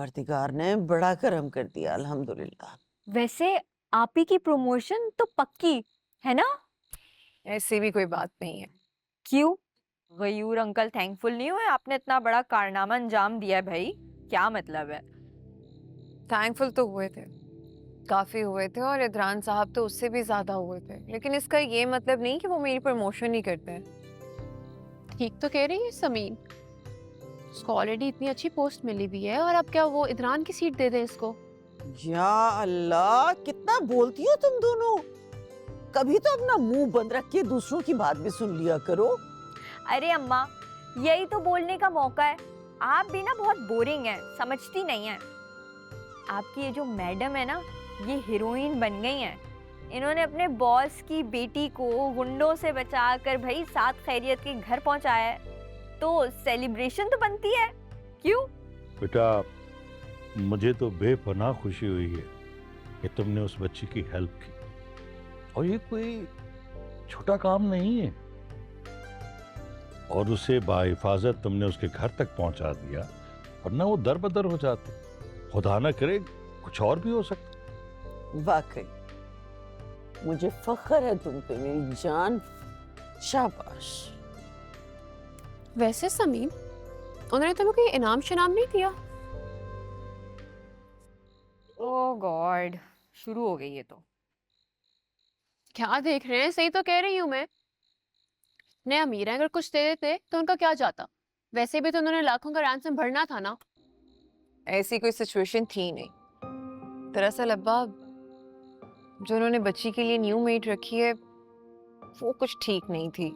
परवरदिगार ने बड़ा करम कर दिया, अल्हम्दुलिल्लाह। वैसे आप ही की प्रमोशन तो पक्की है ना? ऐसी भी कोई बात नहीं है। क्यों? गयूर अंकल थैंकफुल नहीं हुए? आपने इतना बड़ा कारनामा अंजाम दिया है भाई, क्या मतलब है? थैंकफुल तो हुए थे, काफी हुए थे, और इदरान साहब तो उससे भी ज्यादा हुए थे, लेकिन इसका ये मतलब नहीं कि वो मेरी प्रमोशन नहीं करते हैं। ठीक तो कह रही है समीन, उसको ऑलरेडी इतनी अच्छी पोस्ट मिली भी है, और अब क्या वो इदरान की सीट दे दे इसको? या अल्लाह, कितना बोलती हो तुम दोनों। कभी तो अपना मुंह बंद रख के दूसरों की बात भी सुन लिया करो। अरे अम्मा, यही तो बोलने का मौका है। आप भी ना बहुत बोरिंग हैं, समझती नहीं हैं। आपकी ये जो मैडम है ना, ये हीरोइन बन गई हैं। इन्होंने अपने बॉस की बेटी को गुंडों से बचाकर भाई सात खैरियत के घर पहुंचाया है, तो सेलिब्रेशन तो बनती है, क्यों? बेटा, मुझे तो बेपनाह खुशी हुई है कि तुमने उस बच्ची की हेल्प की, और ये कोई छोटा काम नहीं है, और उसे बाहिफाजत तुमने उसके घर तक पहुंचा दिया, वरना वो दर बदर हो जाते। खुदा ना करे कुछ और भी हो सकता। वाकई मुझे फख्र है तुम पे मेरी जान, शाबाश। वैसे समीन, उन्होंने तुम्हें कोई इनाम शनाम नहीं दिया? ओह गॉड, शुरू हो गई ये तो। क्या देख रहे हैं, सही तो कह रही हूँ मैं। इतने अमीर हैं, अगर कुछ दे देते तो उनका क्या जाता? वैसे भी तो उन्होंने लाखों का रैंसम भरना था ना। ऐसी कोई सिचुएशन थी नहीं। दरअसल अब्बा, जो उन्होंने बच्ची के लिए न्यू मेड रखी है वो कुछ ठीक नहीं थी,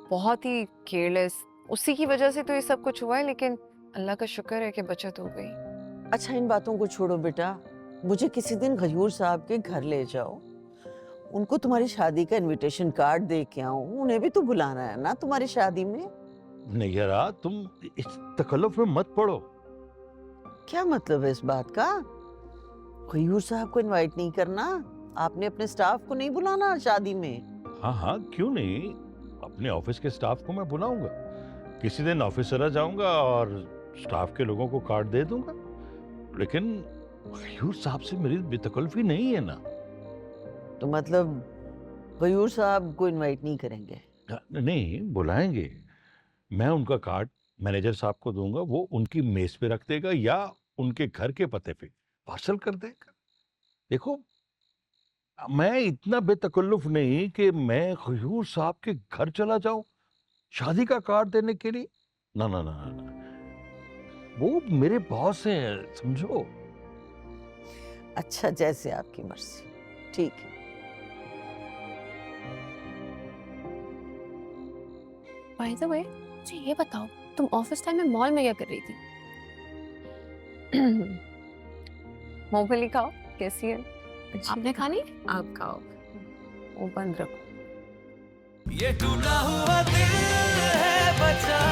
बहुत ही केयरलेस। उसी की वजह से तो ये सब कुछ हुआ है, लेकिन अल्लाह का शुक्र है कि बचत हो गई। अच्छा, इन बातों को छोड़ो बेटा, मुझे किसी दिन गयूर साहब के घर ले जाओ। उनको तुम्हारी शादी का इनविटेशन कार्ड दे के आओ। उन्हें भी तो बुलाना है ना तुम्हारी शादी में। नहीं यार, तुम इस तकल्लुफ में मत पड़ो। क्या मतलब है इस बात का? गयूर साहब को इनवाइट नहीं करना? आपने अपने स्टाफ को नहीं बुलाना शादी में? हाँ हाँ, क्यों नहीं, अपने ऑफिस के स्टाफ को मैं बुलाऊंगा। किसी दिन ऑफिस चला जाऊंगा और स्टाफ के लोगों को कार्ड दे दूंगा, लेकिन गयूर साहब से मेरी बेतकल्लुफी नहीं है ना। तो मतलब गयूर साहब को इनवाइट नहीं करेंगे? नहीं, बुलाएंगे। मैं उनका कार्ड मैनेजर साहब को दूंगा, वो उनकी मेज पे रख देगा या उनके घर के पते पे पार्सल कर देगा। देखो, मैं इतना बेतकल्लुफ नहीं कि मैं गयूर साहब के घर चला जाऊं शादी का कार्ड देने के लिए। ना ना ना ना, वो मेरे बॉस हैं, समझो। अच्छा, जैसे आपकी मर्जी, ठीक है। बाय द वे, मुझे ये बताओ, तुम ऑफिस टाइम में मॉल में क्या कर रही थी? मूंगफली खाओ, कैसी है? आपने खानी? आप खाओ, वो बंद रखो। ये टूटा हुआ दिल है बचा